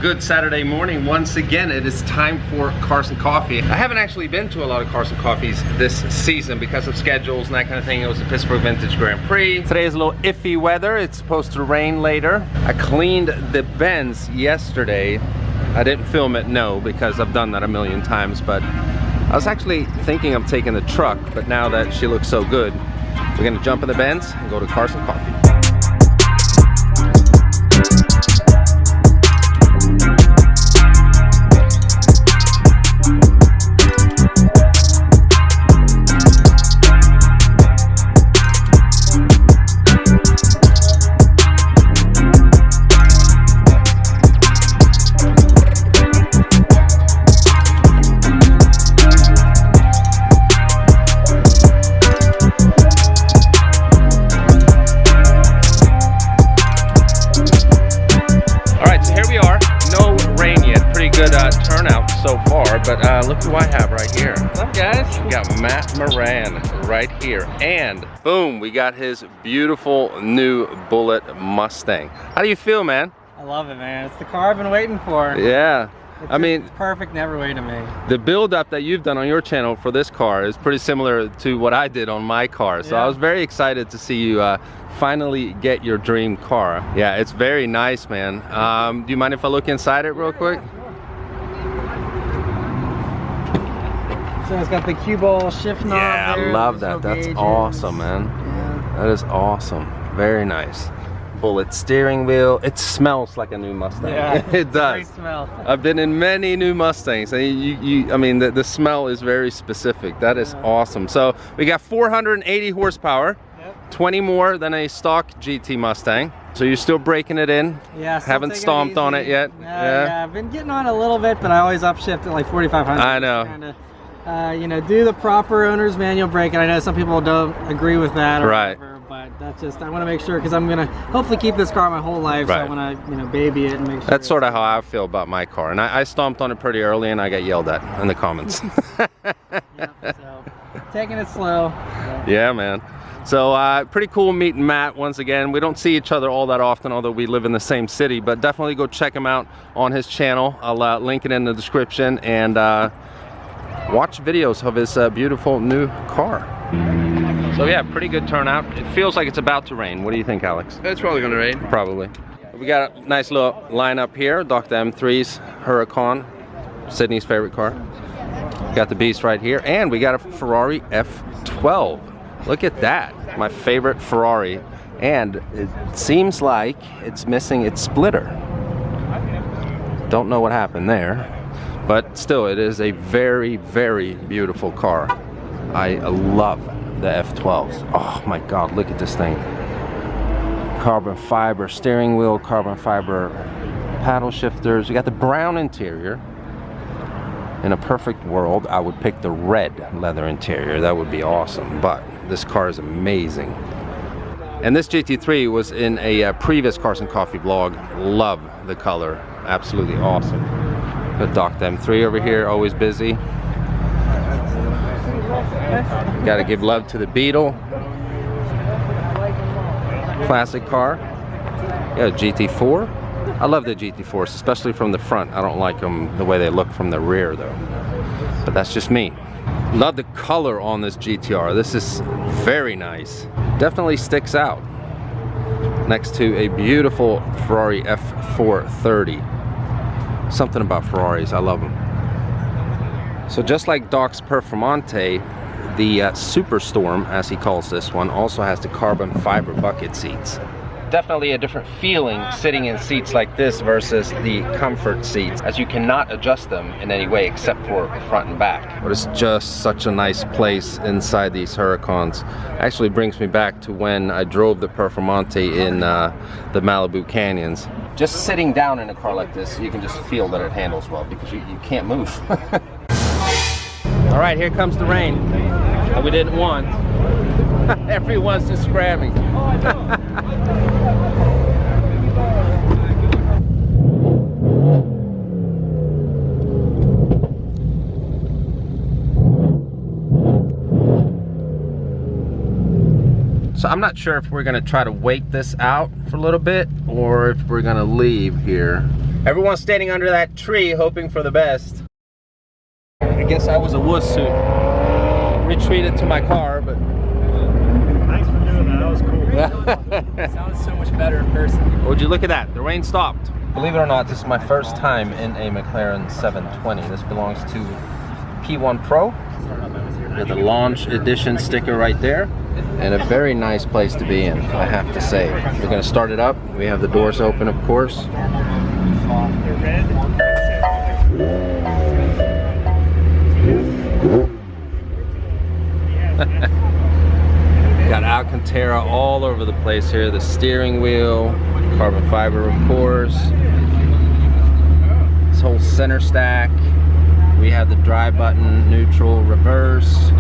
good Saturday morning. Once again, it is time for Cars and Coffee. I haven't actually been to a lot of Cars and Coffees this season because of schedules and that kind of thing. It was the Pittsburgh Vintage Grand Prix. Today is a little iffy weather. It's supposed to rain later. I cleaned the Benz yesterday. I didn't film it, no, because I've done that a million times, but I was actually thinking of taking the truck, but now that she looks so good, we're gonna jump in the Benz and go to Cars and Coffee. Turnout so far, but look who I have right here. What's up, guys? We got Matt Maran right here, and boom, we got his beautiful new Bullet Mustang. How do you feel, man? I love it, man. It's the car I've been waiting for. Yeah. It's perfect in every way to me. The build up that you've done on your channel for this car is pretty similar to what I did on my car. So yeah. I was very excited to see you finally get your dream car. Yeah, it's very nice, man. Do you mind if I look inside it real quick? So it's got the cue ball shift knob. Yeah, there. I love that. That's awesome, man. Yeah. That is awesome. Very nice. Bullet steering wheel. It smells like a new Mustang. Yeah, it does. Great smell. I've been in many new Mustangs, and I mean, the smell is very specific. That is awesome. So we got 480 horsepower, 20 more than a stock GT Mustang. So you're still breaking it in? Yeah. Haven't stomped on it yet? Yeah, I've been getting on a little bit, but I always upshift at like 4,500. I know. Kinda, you know, do the proper owner's manual braking. I know some people don't agree with that, or right? Whatever, but that's just, I want to make sure, because I'm gonna hopefully keep this car my whole life. Right. So I want to, you know, baby it and make sure. That's sort of how I feel about my car, and I stomped on it pretty early, and I got yelled at in the comments. Yeah, so taking it slow. So. Yeah, man. So pretty cool meeting Matt once again. We don't see each other all that often, although we live in the same city, but definitely go check him out on his channel. I'll link it in the description, and watch videos of his beautiful new car. So yeah, pretty good turnout. It feels like it's about to rain. What do you think, Alex? It's probably gonna rain. Probably. We got a nice little lineup here. Dr. M3's Huracan, Sydney's favorite car. Got the Beast right here, and we got a Ferrari F12. Look at that, my favorite Ferrari. And it seems like it's missing its splitter. Don't know what happened there. But still, it is a very, very beautiful car. I love the F12s. Oh my God, look at this thing. Carbon fiber steering wheel, carbon fiber paddle shifters. You got the brown interior. In a perfect world, I would pick the red leather interior. That would be awesome, but this car is amazing. And this GT3 was in a previous Cars and Coffee vlog. Love the color, absolutely awesome. The Dr. M3 over here, always busy. Gotta give love to the Beetle. Classic car. Yeah, GT4. I love the GT4s, especially from the front. I don't like them the way they look from the rear though. But that's just me. Love the color on this GTR. This is very nice. Definitely sticks out next to a beautiful Ferrari F430. Something about Ferraris, I love them. So just like Doc's Performante, the Superstorm, as he calls this one, also has the carbon fiber bucket seats. Definitely a different feeling sitting in seats like this versus the comfort seats, as you cannot adjust them in any way except for front and back. But it's just such a nice place inside these Huracans. Actually brings me back to when I drove the Performante in the Malibu Canyons. Just sitting down in a car like this, you can just feel that it handles well because you can't move. All right, here comes the rain that we didn't want. Everyone's just scrabbing. So I'm not sure if we're gonna try to wait this out for a little bit or if we're gonna leave here. Everyone's standing under that tree hoping for the best. I guess I was a wuss who retreated to my car, but... Thanks for doing that, that was cool. Sounds so much better in person. Would you look at that? The rain stopped. Believe it or not, this is my first time in a McLaren 720. This belongs to P1 Pro. With the launch edition sticker right there. And a very nice place to be in, I have to say. We're gonna start it up. We have the doors open, of course. Got Alcantara all over the place here. The steering wheel, carbon fiber, of course. This whole center stack. We have the drive button, neutral, reverse.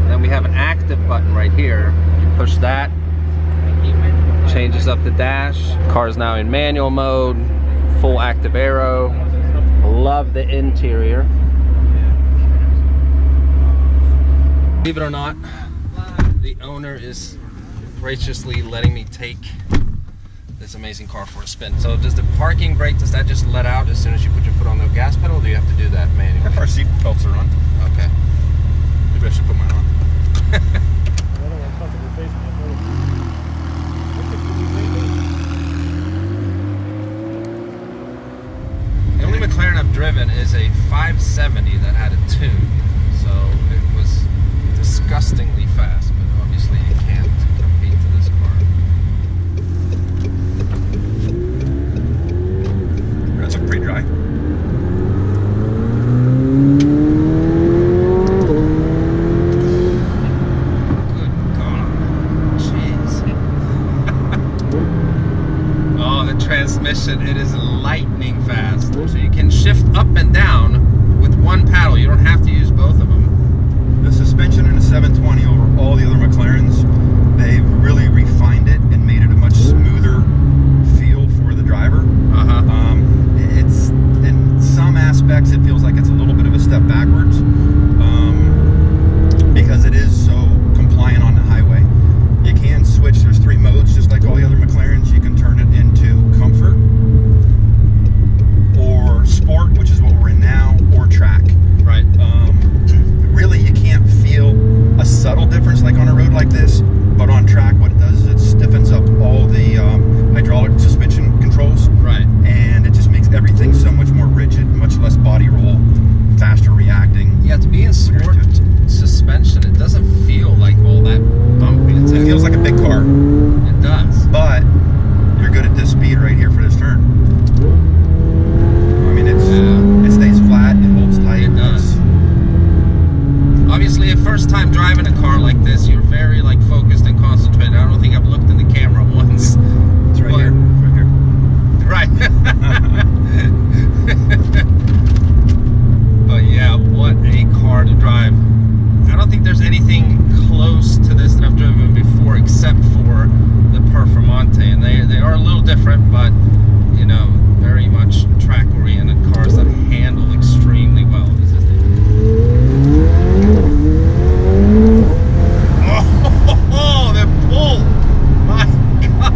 Then we have an active button right here. You push that, changes up the dash. Car's now in manual mode, full active aero. Love the interior. Believe it or not, the owner is graciously letting me take this amazing car for a spin. So does the parking brake, does that just let out as soon as you put your foot on the gas pedal, or do you have to do that manually? Our seat belts are on. Okay. Maybe I should put mine on. The only McLaren I've driven is a 570 that had a tune, so it was disgustingly fast, but obviously you can't compete to this car. That's looking pretty dry. Good God. Jeez. Oh, the transmission, it is lightning fast. So you can shift up and down with one paddle. You don't have to use both of them. The suspension in a 720 over all the other McLarens, they've really refined it and made it a much smoother feel for the driver. It's in some aspects it feels like it's a little bit of a step backwards because it is so compliant on the highway. You can switch, there's 3 modes just like all the other McLarens. You can turn it into comfort or sport, which is what we're in now, or track. Right. Really you can't feel a subtle difference like on a road like this, but on track what it does is it stiffens up all the hydraulic suspension controls. Right. And it just makes everything so much more rigid, much less body roll, faster reacting. Yeah, to be in sport suspension, it doesn't feel like all that bumpy. It feels like a big car. It does. But you're good at this speed right here for this turn. I mean, it stays flat, it holds tight. It does. Obviously, a first time driving a car like this, you're very like focused and concentrated. I don't think I've looked in the camera once. It's right here. Right here. Right. But yeah, what a car to drive. I don't think there's anything close to this that I've driven before except for the Performante, and they are a little different, but you know, very much track oriented cars that handle extremely well. This is the pull! My God!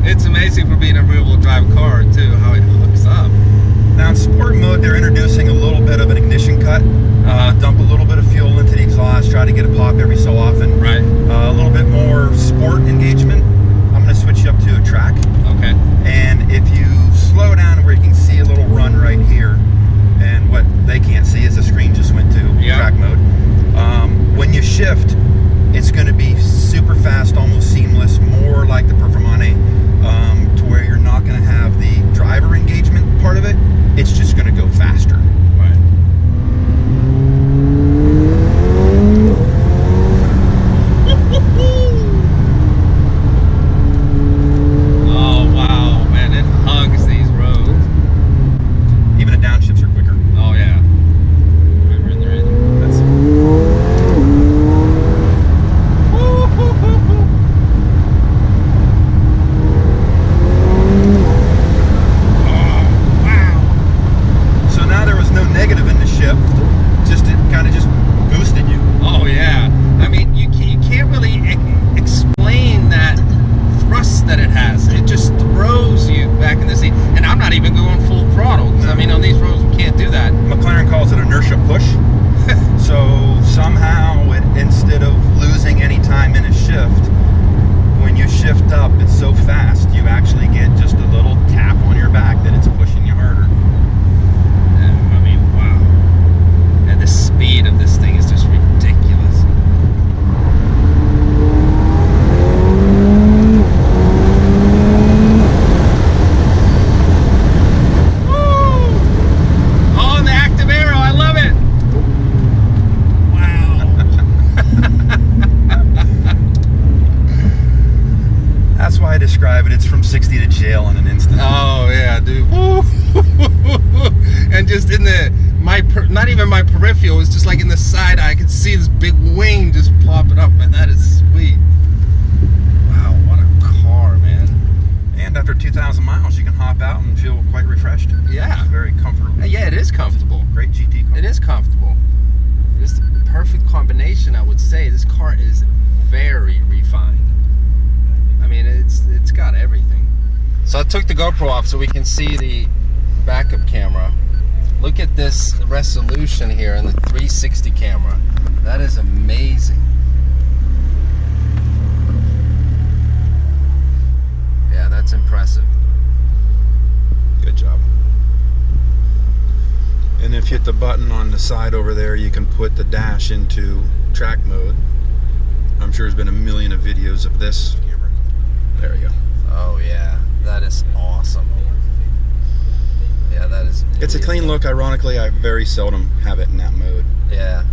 It's amazing for being a rear-wheel drive car too, how it hooks up. Now in sport mode, they're introducing a little bit of an ignition cut. Dump a little bit of fuel into the exhaust, try to get a pop every so often. Right. A little bit more sport engagement. I'm going to switch you up to a track. Okay. And if you slow down where you can see a little run right here, and what they can't see is the screen just went to track mode. When you shift, it's going to be super fast, almost seamless, more like the Performante, to where you're not going to have the driver engagement part of it. It's just going to go faster. Right. Oh wow, man, it hugs these roads. Even the downshifts are quicker. Oh yeah. Right in the rhythm. That's So now there was no 60 to jail in an instant. Oh yeah, dude. And just in the not even my peripheral, it's just like in the side eye, I could see this big wing just popping up, man. That is sweet. Wow, what a car, man. And after 2,000 miles, you can hop out and feel quite refreshed. Yeah. It's very comfortable. Yeah, it is comfortable. Great GT car. It is comfortable. It's the perfect combination, I would say. This car is very refined. I mean, it's got everything. So I took the GoPro off so we can see the backup camera. Look at this resolution here in the 360 camera. That is amazing. Yeah, that's impressive. Good job. And if you hit the button on the side over there, you can put the dash into track mode. I'm sure there's been a million of videos of this. There we go. Oh yeah, that is awesome. Yeah, that is. It's a clean look. Ironically, I very seldom have it in that mode. Yeah.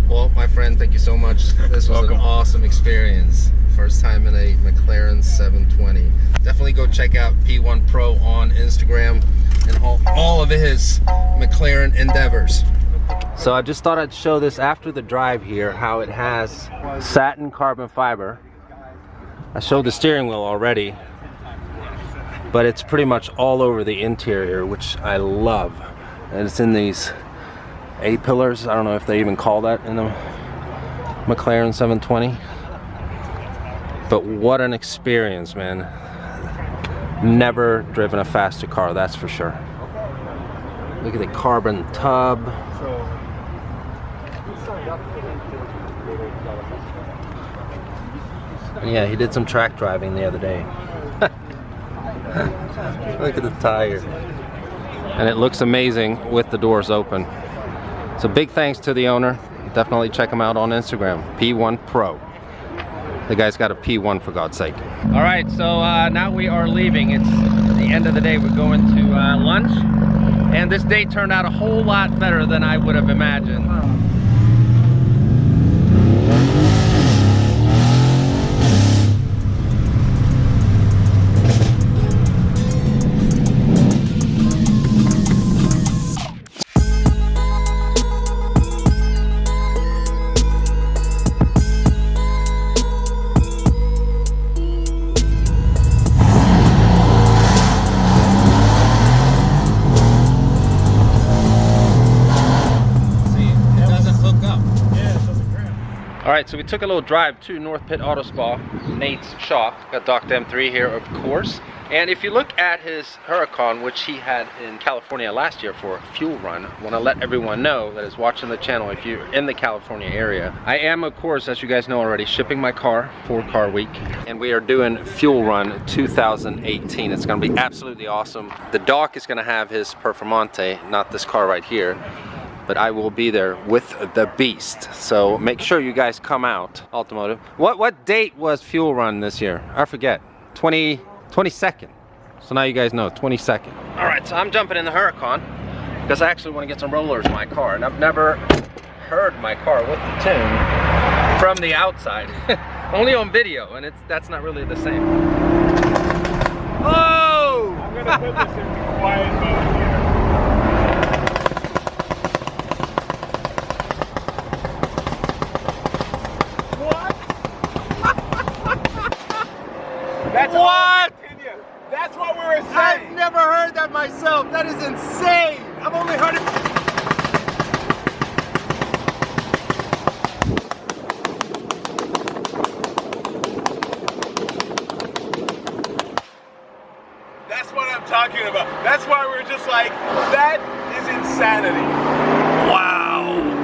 Well, my friend, thank you so much. This was Welcome. an awesome experience. First time in a McLaren 720. Definitely go check out P1 Pro on Instagram and all of his McLaren endeavors. So I just thought I'd show this after the drive here, how it has satin carbon fiber. I showed the steering wheel already, but it's pretty much all over the interior, which I love. And it's in these A-pillars. I don't know if they even call that in the McLaren 720. But what an experience, man. Never driven a faster car, that's for sure. Look at the carbon tub. And yeah, he did some track driving the other day. Look at the tire. And it looks amazing with the doors open. So big thanks to the owner. Definitely check him out on Instagram, P1 Pro. The guy's got a P1 for God's sake. All right, so now we are leaving. It's the end of the day. We're going to lunch. And this day turned out a whole lot better than I would have imagined. Alright, so we took a little drive to North Pitt Auto Spa, Nate's shop. Got Doc M3 here, of course. And if you look at his Huracan, which he had in California last year for a fuel run, I want to let everyone know that is watching the channel, if you're in the California area, I am, of course, as you guys know already, shipping my car for Car Week. And we are doing Fuel Run 2018. It's going to be absolutely awesome. The Doc is going to have his Performante, not this car right here. But I will be there with the beast. So make sure you guys come out. Automotive. What date was Fuel Run this year? I forget. 22nd. So now you guys know, 22nd. All right, so I'm jumping in the Huracan because I actually want to get some rollers in my car. And I've never heard my car with the tune from the outside. Only on video, and that's not really the same. Oh! I'm gonna put this in quiet mode here. What? That's what we were saying. I've never heard that myself. That is insane. I've only heard it. That's what I'm talking about. That's why we're just like, that is insanity. Wow.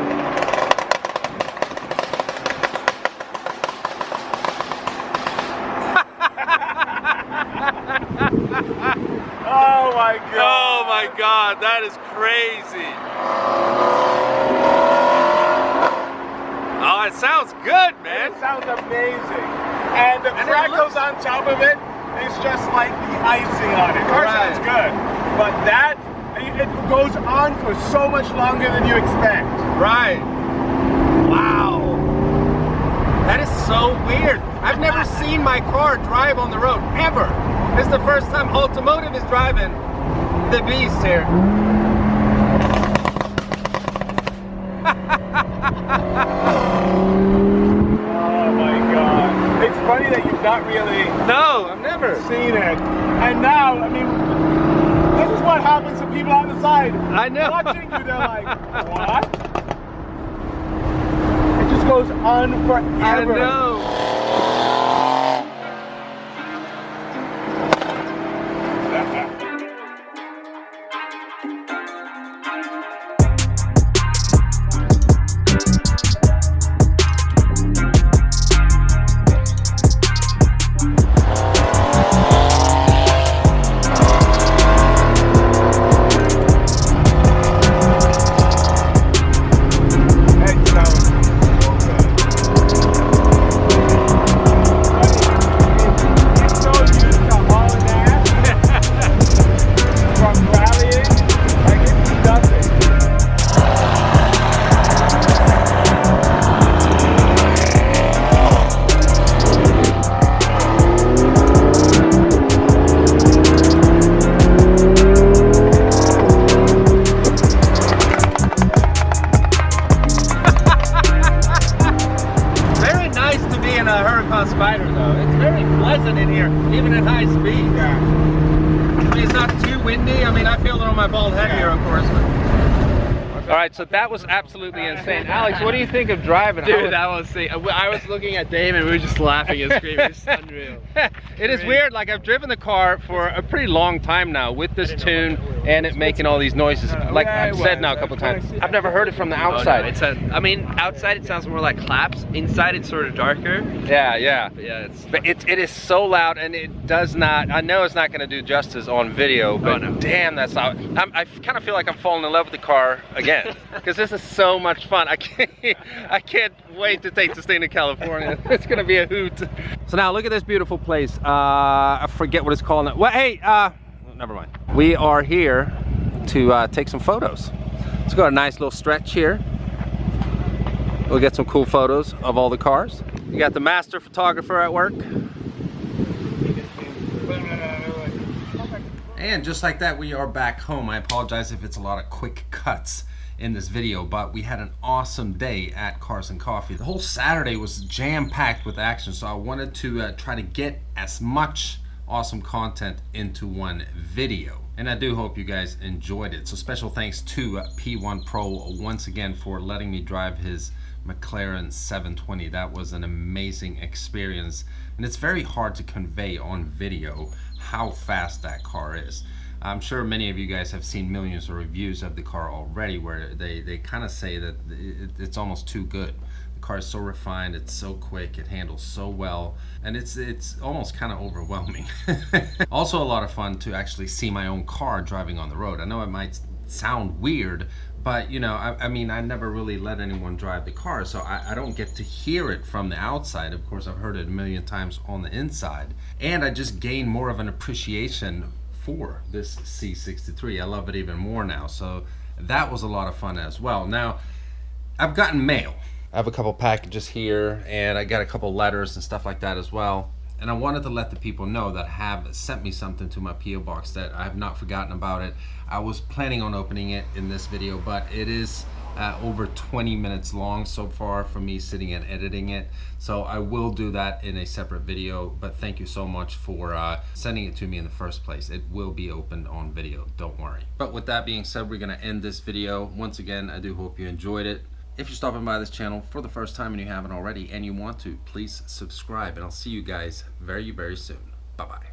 Oh my god. Oh my god, that is crazy. Oh, it sounds good, man. It sounds amazing. And the crackles on top of it is just like the icing on it. Of course, Right. sounds good. But that, it goes on for so much longer than you expect. Right. Wow. so weird. I've never seen my car drive on the road, ever. This is the first time Automotive is driving the beast here. Oh my God. It's funny that you've not really No, I've never seen it. And now, I mean, this is what happens to people on the side. I know. Watching you, they're like, what? It just goes on forever. I know. Spider though. It's very pleasant in here, even at high speed. Yeah. I mean, it's not too windy. I mean, I feel it on my bald head here, of course. All right, so that was absolutely insane. Alex, what do you think of driving? Dude, that was sick. I was looking at Dave and we were just laughing and screaming. It's unreal. It is weird. Like, I've driven the car for a pretty long time now with this tune and it making all these noises. Like I've said now a couple times, I've never heard it from the outside. Oh, no, I mean, outside it sounds more like claps. Inside it's sort of darker. Yeah, yeah. But yeah, But it is so loud, and it does not. I know it's not going to do justice on video, but damn, that's loud. I kind of feel like I'm falling in love with the car again because this is so much fun. I can't wait to take this thing to California. It's going to be a hoot. So now look at this beautiful place. I forget what it's called now. Well, hey, never mind. We are here to take some photos. Let's go a nice little stretch here. We'll get some cool photos of all the cars. You got the master photographer at work. And just like that, we are back home. I apologize if it's a lot of quick cuts in this video, but we had an awesome day at Cars and Coffee. The whole Saturday was jam-packed with action, so I wanted to try to get as much awesome content into one video. And I do hope you guys enjoyed it. So special thanks to P1 Pro once again for letting me drive his McLaren 720. That was an amazing experience, and it's very hard to convey on video how fast that car is. I'm sure many of you guys have seen millions of reviews of the car already where they kind of say that it's almost too good. The car is so refined, it's so quick, it handles so well, and it's almost kind of overwhelming. Also a lot of fun to actually see my own car driving on the road. I know it might sound weird, but you know, I mean, I never really let anyone drive the car, so I don't get to hear it from the outside. Of course, I've heard it a million times on the inside, and I just gain more of an appreciation for this C63. I love it even more now, so that was a lot of fun as well. Now, I've gotten mail. I have a couple packages here, and I got a couple letters and stuff like that as well. And I wanted to let the people know that have sent me something to my PO box that I have not forgotten about it. I was planning on opening it in this video, but it is over 20 minutes long so far for me sitting and editing it. So I will do that in a separate video, but thank you so much for sending it to me in the first place. It will be opened on video, don't worry. But with that being said, we're gonna end this video. Once again, I do hope you enjoyed it. If you're stopping by this channel for the first time and you haven't already and you want to, please subscribe, and I'll see you guys very, very soon. Bye-bye.